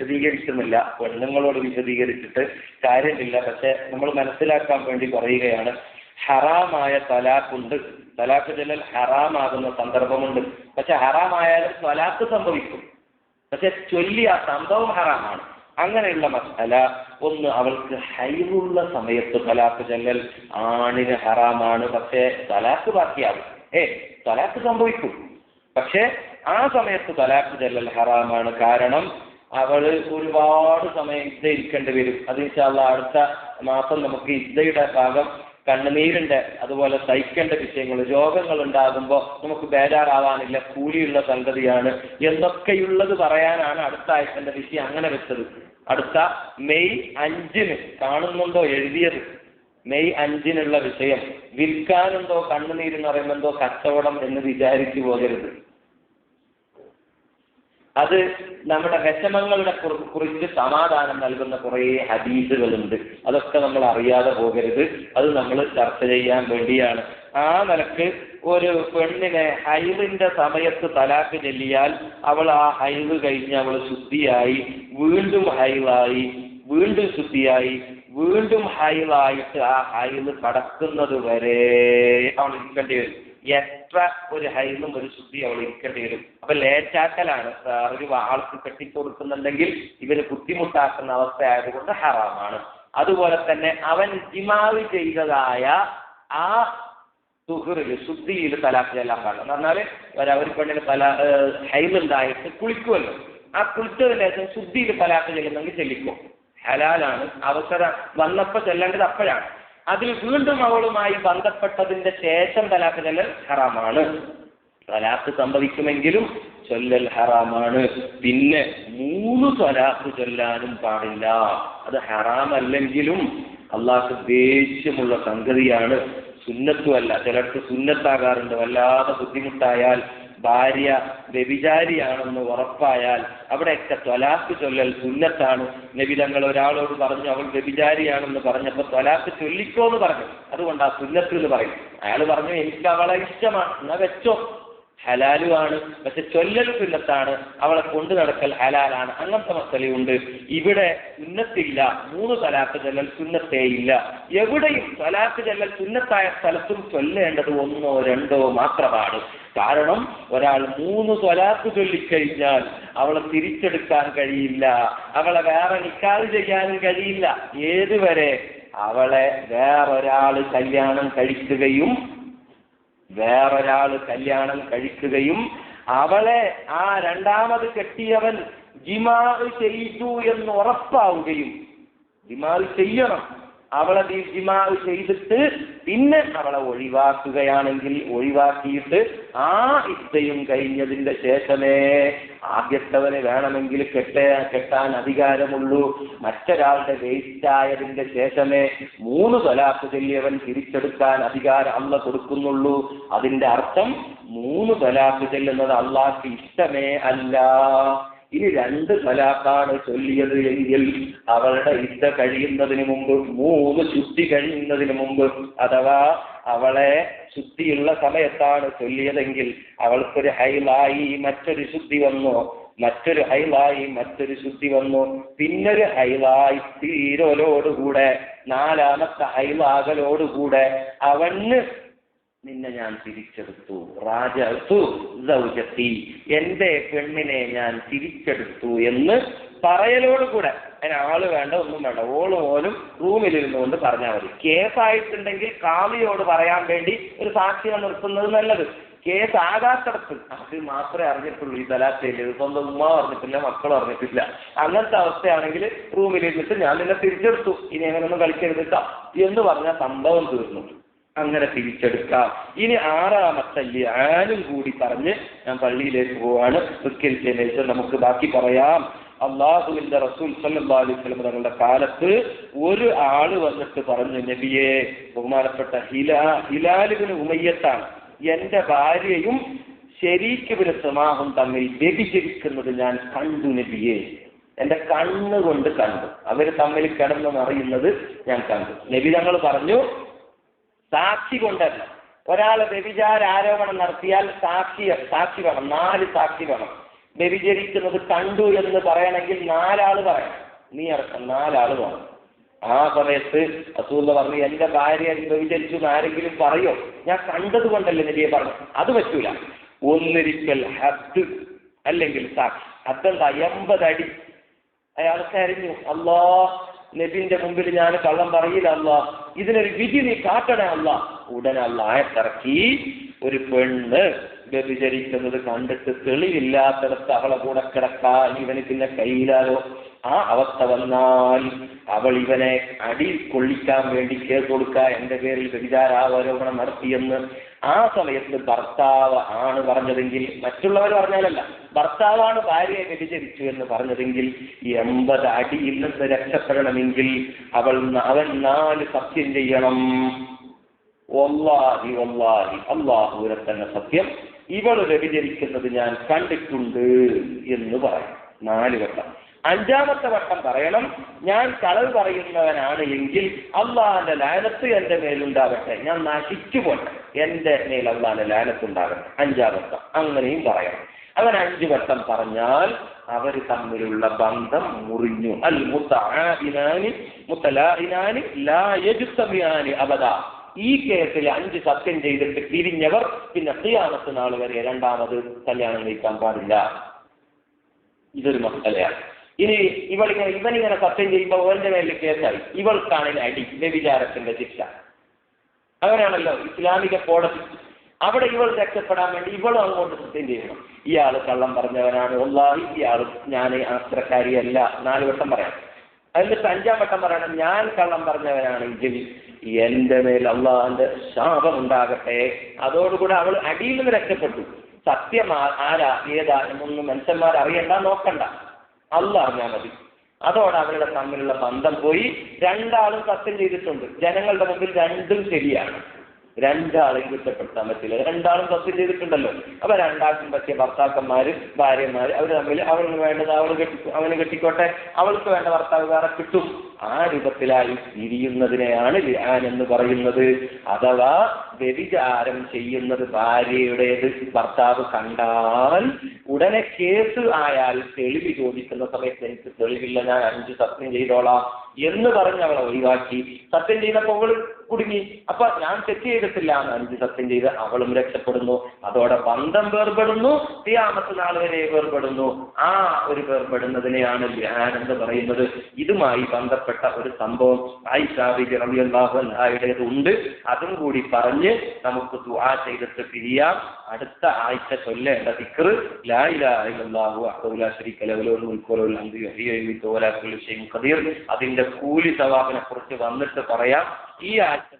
വിശദീകരിക്കുന്നില്ല, പെണ്ണുങ്ങളോട് വിശദീകരിച്ചിട്ട് കാര്യമില്ല. പക്ഷെ നമ്മൾ മനസ്സിലാക്കാൻ വേണ്ടി പറയുകയാണ്, ഹറാമായ തലാഖുണ്ട്. തലാഖ് ചെല്ലൽ ഹറാമാകുന്ന സന്ദർഭമുണ്ട്. പക്ഷെ ഹറാമായാലും തലാഖ് സംഭവിക്കും. പക്ഷെ ചൊല്ലിയ സംഭവം ഹറാമാണ്. അങ്ങനെയുള്ള മസല ഒന്ന്, അവൾക്ക് ഹൈലുള്ള സമയത്ത് തലാഖ് ചെല്ലൽ ആണിന് ഹറാമാണ്. പക്ഷെ തലാഖ് ബാക്കിയാകും. തലാഖ് സംഭവിക്കും. പക്ഷെ ആ സമയത്ത് തലാഖ് ചെല്ലൽ ഹറാമാണ്. കാരണം അവൾ ഒരുപാട് സമയം ഇദ്ദ ഇരിക്കേണ്ടി വരും. അത് ഇൻഷാ അല്ലാഹ് അടുത്ത മാസം നമുക്ക് ഇദ്ദയുടെ ഭാഗം, കണ്ണുനീരിന്റെ, അതുപോലെ സഹിക്കേണ്ട വിഷയങ്ങൾ, രോഗങ്ങൾ ഉണ്ടാകുമ്പോൾ നമുക്ക് ബേജാറാവാനില്ല, കൂലിയുള്ള സംഗതിയാണ് എന്നൊക്കെയുള്ളത് പറയാനാണ് അടുത്ത ആഴ്ചന്റെ വിഷയം അങ്ങനെ വെച്ചത്. അടുത്ത മെയ് 5 കാണുന്നുണ്ടോ എഴുതിയത്? മെയ് 5 വിഷയം. വിൽക്കാനുണ്ടോ കണ്ണുനീരെന്ന് പറയുമ്പോൾ എന്തോ കച്ചവടം എന്ന് വിചാരിച്ചു പോകരുത്. അത് നമ്മുടെ വിഷമങ്ങളുടെ കുറിച്ച് സമാധാനം നൽകുന്ന കുറേ ഹദീസുകളുണ്ട്. അതൊക്കെ നമ്മൾ അറിയാതെ പോകരുത്. അത് നമ്മൾ ചർച്ച ചെയ്യാൻ വേണ്ടിയാണ്. ആ നിലക്ക് ഒരു പെണ്ണിനെ ഹൈദിന്റെ സമയത്ത് തലാഖ് ചൊല്ലിയാൽ അവൾ ആ ഹൈദ് കഴിഞ്ഞ് അവൾ ശുദ്ധിയായി, വീണ്ടും ഹൈദായി, വീണ്ടും ശുദ്ധിയായി, വീണ്ടും ഹൈദായിട്ട് ആ ഹൈദ് കടക്കുന്നത് വരെ അവൾ ഇരിക്കേണ്ടി വരും. എത്ര ഒരു ഹൈദും ഒരു ശുദ്ധി അവൾ ഇരിക്കേണ്ടി വരും. അപ്പൊ ലേറ്റാക്കലാണ്. ഒരു ആൾക്ക് കെട്ടിക്കൊടുക്കുന്നുണ്ടെങ്കിൽ ഇവര് ബുദ്ധിമുട്ടാക്കുന്ന അവസ്ഥ ആയതുകൊണ്ട് ഹറാമാണ്. അതുപോലെ തന്നെ അവൻ ജിമാവ് ചെയ്തതായ ആ സുഹൃല് ശുദ്ധിയിൽ തലാഖ് ചെല്ലാൻ പാടില്ല. എന്ന് പറഞ്ഞാല് ഒരു പെണ്ണിന് ഹൈദുണ്ടായിട്ട് കുളിക്കുമല്ലോ, ആ കുളിച്ചതിന് ശേഷം ശുദ്ധിയിൽ തലാഖ് ചെല്ലുന്നെങ്കിൽ ചെല്ലിക്കും, ഹലാലാണ്. അവസരം വന്നപ്പോൾ ചെല്ലേണ്ടത് അപ്പോഴാണ്. അതിൽ വീണ്ടും അവളുമായി ബന്ധപ്പെട്ടതിന്റെ ശേഷം തലാഖ് ചെല്ലൽ ഹറാമാണ്. തലാഖ് സംഭവിക്കുമെങ്കിലും ചൊല്ലൽ ഹറാമാണ്. പിന്നെ 3 തലാഖ് ചൊല്ലാനും പാടില്ല. അത് ഹറാമല്ലെങ്കിലും അള്ളാഹ്ക്ക് ദേഷ്യമുള്ള സംഗതിയാണ്. സുന്നത്തുമല്ല. ചിലർക്ക് സുന്നത്താകാറുണ്ട്. വല്ലാതെ ബുദ്ധിമുട്ടായാൽ, ഭാര്യ വ്യഭിചാരിയാണെന്ന് ഉറപ്പായാൽ അവിടെയൊക്കെ ത്വലാഖ് ചൊല്ലൽ സുന്നത്താണ്. നബി തങ്ങൾ ഒരാളോട് പറഞ്ഞു, അവൾ വ്യഭിചാരിയാണെന്ന് പറഞ്ഞപ്പോൾ ത്വലാഖ് ചൊല്ലിക്കോ എന്ന് പറഞ്ഞു. അതുകൊണ്ട് ആ സുന്നത്ത് എന്ന് പറയും. അയാൾ പറഞ്ഞു, എനിക്ക് അവളെ ഇഷ്ടമാണ്, എന്നാ വെച്ചോ, ഹലാലുമാണ്. പക്ഷെ ചൊല്ലൽ സുന്നത്താണ്, അവളെ കൊണ്ടു നടക്കൽ ഹലാലാണ്. അങ്ങനത്തെ മസലയുണ്ട്. ഇവിടെ സുന്നത്തില്ല. 3 തലാഖ് ചൊല്ലൽ സുന്നത്തേ ഇല്ല. എവിടെയും തലാഖ് ചൊല്ലൽ സുന്നത്തായ സ്ഥലത്തും ചൊല്ലേണ്ടത് 1ഓ 2ഓ മാത്രമാണ്. കാരണം ഒരാൾ 3 തലാഖ് ചൊല്ലിക്കഴിഞ്ഞാൽ അവളെ തിരിച്ചെടുക്കാൻ കഴിയില്ല, അവളെ വേറെ നിക്കാഹ് ചെയ്യാനും കഴിയില്ല. ഏതുവരെ? അവളെ വേറൊരാള് കല്യാണം കഴിക്കുകയും അവളെ ആ രണ്ടാമത് കെട്ടിയവൻ ജിമാഅ് ചെയ്തു എന്ന് ഉറപ്പാവുകയും, ജിമാഅ് ചെയ്യണം, അവളെ ജിമാഅ് ചെയ്തിട്ട് പിന്നെ അവളെ ഒഴിവാക്കുകയാണെങ്കിൽ ഒഴിവാക്കിയിട്ട് ആ ഇദ്ദയും കഴിഞ്ഞതിന്റെ ശേഷമേ ആദ്യത്തവന് വേണമെങ്കിൽ കെട്ടാൻ അധികാരമുള്ളൂ. മറ്റൊരാളുടെ വേസ്റ്റായതിന്റെ ശേഷമേ 3 തലാഖ് ചൊല്ലിയവൻ തിരിച്ചെടുക്കാൻ അധികാരം അള്ളാഹ് കൊടുക്കുന്നുള്ളൂ. അതിന്റെ അർത്ഥം 3 തലാഖ് ചൊല്ലുന്നത് അള്ളാഹ്ക്ക് ഇഷ്ടമേ അല്ല. ഇനി 2 തലാഖാണ് ചൊല്ലിയത് എങ്കിൽ അവളുടെ ഇദ്ദ കഴിയുന്നതിന് മുമ്പ്, 3 ശുദ്ധി കഴിയുന്നതിന് മുമ്പ്, അഥവാ അവളെ ശുദ്ധിയുള്ള സമയത്താണ് ചൊല്ലിയതെങ്കിൽ അവൾക്കൊരു ഹൈലായി മറ്റൊരു ശുദ്ധി വന്നു, മറ്റൊരു ഹൈലായി മറ്റൊരു ശുദ്ധി വന്നു, പിന്നൊരു ഹൈലായി തീരലോടുകൂടെ, 4ാമത്തെ ഹൈലാകലോടുകൂടെ അവന് നിന്നെ ഞാൻ തിരിച്ചെടുത്തു, റാജഅതു സൗജത്തി, എന്റെ പെണ്ണിനെ ഞാൻ തിരിച്ചെടുത്തു എന്ന് പറയലോടുകൂടെ. അതിന് ആള് വേണ്ട, ഒന്നും വേണ്ട, ഓളും റൂമിലിരുന്നുകൊണ്ട് പറഞ്ഞാൽ മതി. കേസായിട്ടുണ്ടെങ്കിൽ കാളിയോട് പറയാൻ വേണ്ടി ഒരു സാക്ഷിയെ നിർത്തുന്നത് നല്ലത്. കേസ് ആകാത്തടത്ത് അത് മാത്രമേ അറിഞ്ഞിട്ടുള്ളൂ ഈ തലാഖില്. സ്വന്തം ഉമ്മ അറിഞ്ഞിട്ടില്ല, മക്കളും അറിഞ്ഞിട്ടില്ല. അങ്ങനത്തെ അവസ്ഥയാണെങ്കിൽ റൂമിലിരുന്നിട്ട് ഞാൻ നിന്നെ തിരിച്ചെടുത്തു, ഇനി എങ്ങനെയൊന്നും കളിക്കരുതില്ല എന്ന് പറഞ്ഞാൽ സംഭവം തീർന്നു. അങ്ങനെ തിരിച്ചെടുക്കാം. ഇനി 6ാമത്തെ ലിആനും കൂടി പറഞ്ഞ് ഞാൻ പള്ളിയിലേക്ക് പോവാണ്. നിസ്കരിച്ചതിന് ശേഷം നമുക്ക് ബാക്കി പറയാം. അള്ളാഹുവിന്റെ റസൂൽ സല്ലല്ലാഹു അലൈഹി വസല്ലം തങ്ങളുടെ കാലത്ത് ഒരു ആള് വന്നിട്ട് പറഞ്ഞു, നബിയെ, ബഹുമാനപ്പെട്ട ഹിലാൽ ഇബ്നു ഉമയ്യത്താണ്, എന്റെ ഭാര്യയും ശരീക്ക് ഇബ്നു സമാഹും തമ്മിൽ വ്യഭിചരിക്കുന്നത് ഞാൻ കണ്ടു നബിയെ, എന്റെ കണ്ണുകൊണ്ട് കണ്ടു, അവര് തമ്മിൽ കിടന്നെന്നറിയുന്നത് ഞാൻ കണ്ടു. നബി തങ്ങൾ പറഞ്ഞു, സാക്ഷി കൊണ്ടല്ല. ഒരാള് വ്യഭിചാര ആരോപണം നടത്തിയാൽ സാക്ഷി വേണം, 4 സാക്ഷി വേണം. വ്യഭിചരിക്കുന്നത് കണ്ടു എന്ന് പറയണമെങ്കിൽ 4 ആള് പറയാം, നീ അടക്കം 4 ആള് പറയും. ആ സമയത്ത് റസൂൽ പറഞ്ഞു, എന്റെ ഭാര്യ വ്യഭിചരിച്ചു എന്ന് ആരെങ്കിലും പറയോ? ഞാൻ കണ്ടത് കൊണ്ടല്ലേ നബിയെ പറഞ്ഞു. അത് പറ്റൂല. ഒന്നിരിക്കൽ ഹദ് അല്ലെങ്കിൽ സാക്ഷി. അതെന്താ? 80 അടി. അയാൾ കരഞ്ഞു, അല്ലാ നബിന്റെ മുമ്പിൽ ഞാൻ കള്ളം പറയില്ല അല്ലാ, ഇതിനൊരു വിധി നീ കാട്ടണേ അല്ലാ. ഉടനെ അല്ലാഹ് ആയത്തിറക്കി, ഒരു പെണ്ണ് വ്യഭിചരിക്കുന്നത് കണ്ടിട്ട് തെളിവില്ലാത്തിടത്ത് അവളെ കൂടെ കിടക്കാൻ ഇവന് പിന്നെ കയ്യിലാലോ. ആ അവസ്ഥ വന്നാൽ അവൾ ഇവനെ അടി കൊള്ളിക്കാൻ വേണ്ടി കേസ് കൊടുക്കുക, എന്റെ പേരിൽ വ്യഭിചാരാരോപണം നടത്തിയെന്ന്. ആ സമയത്ത് ഭർത്താവ് ആണ് പറഞ്ഞതെങ്കിൽ, മറ്റുള്ളവർ പറഞ്ഞാലല്ല, ഭർത്താവാണ് ഭാര്യയെ വ്യഭിചരിച്ചു എന്ന് പറഞ്ഞതെങ്കിൽ 80 അടിയിൽ നിന്ന് രക്ഷപ്പെടണമെങ്കിൽ അവൻ 4 സത്യം ചെയ്യണം. വല്ലാഹി വല്ലാഹി, അല്ലാഹുവിനെ തന്നെ സത്യം, ഇവള് വ്യഭിചരിക്കുന്നത് ഞാൻ കണ്ടിട്ടുണ്ട് എന്ന് പറയും 4 വട്ടം. 5ാമത്തെ വട്ടം പറയണം, ഞാൻ കളവ് പറയുന്നവനാണ് എങ്കിൽ അള്ളാഹിന്റെ ലാനത്ത് എന്റെ മേലുണ്ടാകട്ടെ, ഞാൻ നശിച്ചു പോട്ടെ, എന്റെ മേൽ അള്ളാഹിന്റെ ലാനത്തുണ്ടാകട്ടെ. 5ാം വട്ടം അങ്ങനെയും പറയണം. അങ്ങനെ 5 വട്ടം പറഞ്ഞാൽ അവർ തമ്മിലുള്ള ബന്ധം മുറിഞ്ഞു. അൽ മുത്തലാഇനാനി ലാ യജ്തമിയാനി അബദാ. ഈ കേസിൽ 5 സത്യം ചെയ്തിട്ട് പിരിഞ്ഞവർ പിന്നെ ഖിയാമത്ത് നാൾ വരെ 2ാമത് കല്യാണം കഴിക്കാൻ പാടില്ല. ഇതൊരു മസലയാണ്. ഇനി ഇവനിങ്ങനെ സത്യം ചെയ്യുമ്പോൾ അവന്റെ മേലിൽ കേസായി, ഇവൾക്കാണെങ്കിൽ അടി, വ്യഭിചാരത്തിന്റെ ശിക്ഷ. അങ്ങനെയാണല്ലോ ഇസ്ലാമിക കോടതി. അവിടെ ഇവൾ രക്ഷപ്പെടാൻ വേണ്ടി ഇവളും അങ്ങോട്ട് സത്യം ചെയ്യണം, ഇയാൾ കള്ളം പറഞ്ഞവനാണ്, വല്ലാഹി ഇയാൾ ഞാൻ അത്രക്കാരിയല്ല. 4 വട്ടം പറയാം. എന്നിട്ട് 5ാം വട്ടം പറയണം, ഞാൻ കള്ളം പറഞ്ഞവനാണെങ്കിൽ എന്റെ മേൽ അള്ളാഹിന്റെ ശാപം ഉണ്ടാകട്ടെ. അതോടുകൂടെ അവൾ അടിയിൽ നിന്ന് രക്ഷപ്പെട്ടു. സത്യം ആരാ ഏതാ എന്നൊന്നും മനുഷ്യന്മാർ അറിയണ്ട, നോക്കണ്ട, അള്ളാഹ് അറിഞ്ഞാൽ മതി. അതോടെ അവരുടെ തമ്മിലുള്ള ബന്ധം പോയി. 2 ആളും സത്യം ചെയ്തിട്ടുണ്ട്, ജനങ്ങളുടെ മുമ്പിൽ 2ഉം ശരിയാണ്. 2 ആളെയും കുറ്റപ്പെടുത്താൻ പറ്റില്ല, 2 ആളും സത്യം ചെയ്തിട്ടുണ്ടല്ലോ. അപ്പൊ 2 ആൾക്കും പറ്റിയ ഭർത്താക്കന്മാര് ഭാര്യമാര് അവര് തമ്മിൽ അവൾക്ക് വേണ്ടത് അവന് കെട്ടിക്കോട്ടെ, അവൾക്ക് വേണ്ട ഭർത്താവ് വേറെ കിട്ടും. ആ രൂപത്തിലായി തിരിയുന്നതിനെയാണ് ലിആൻ എന്ന് പറയുന്നത്. അഥവാ വ്യഭിചാരം ചെയ്യുന്നത് ഭാര്യയുടേത് ഭർത്താവ് കണ്ടാൽ ഉടനെ കേസ് ആയാൽ തെളിവ് ചോദിക്കുന്ന സമയത്ത് എനിക്ക് തെളിവില്ല, ഞാൻ 5 സത്യം ചെയ്തോളാം എന്ന് പറഞ്ഞ് അവളെ ഒഴിവാക്കി. സത്യം ചെയ്തപ്പോൾ അവൾ കുടുങ്ങി. അപ്പൊ ഞാൻ തെറ്റ് ചെയ്തിട്ടില്ല എന്ന് 5 സത്യം ചെയ്ത് അവളും രക്ഷപ്പെടുന്നു. അതോടെ ബന്ധം വേർപെടുന്നു, ഖിയാമത്ത് നാൾ വരെ വേർപെടുന്നു. ആ ഒരു വേർപെടുന്നതിനെയാണ് ലിആൻ എന്ന് പറയുന്നത്. ഇതുമായി ബന്ധപ്പെട്ട ഒരു സംഭവം ആയിഷാ റളിയല്ലാഹു അൻഹയുടേത് ഉണ്ട്. അതും കൂടി പറഞ്ഞ് നമുക്ക് ദുആ ചെയ്തിട്ട് പിരിയാം. അടുത്ത ആഴ്ച ചൊല്ലേണ്ട ദിക്ർ ലാ ഇലാഹ ഇല്ലല്ലാഹു വഹ്ദഹു ലാ ശരീക ലഹു ലഹുൽ മുൽക്കു വലഹുൽ ഹംദു യുഹ്യി വയുമീതു വലാ കുല്ലു ഷൈഇൻ ഖദീർ. അതിന്റെ കൂലി സവാബിനെ കുറിച്ച് വന്നിട്ട് പറയാം. ഈ ആഴ്ച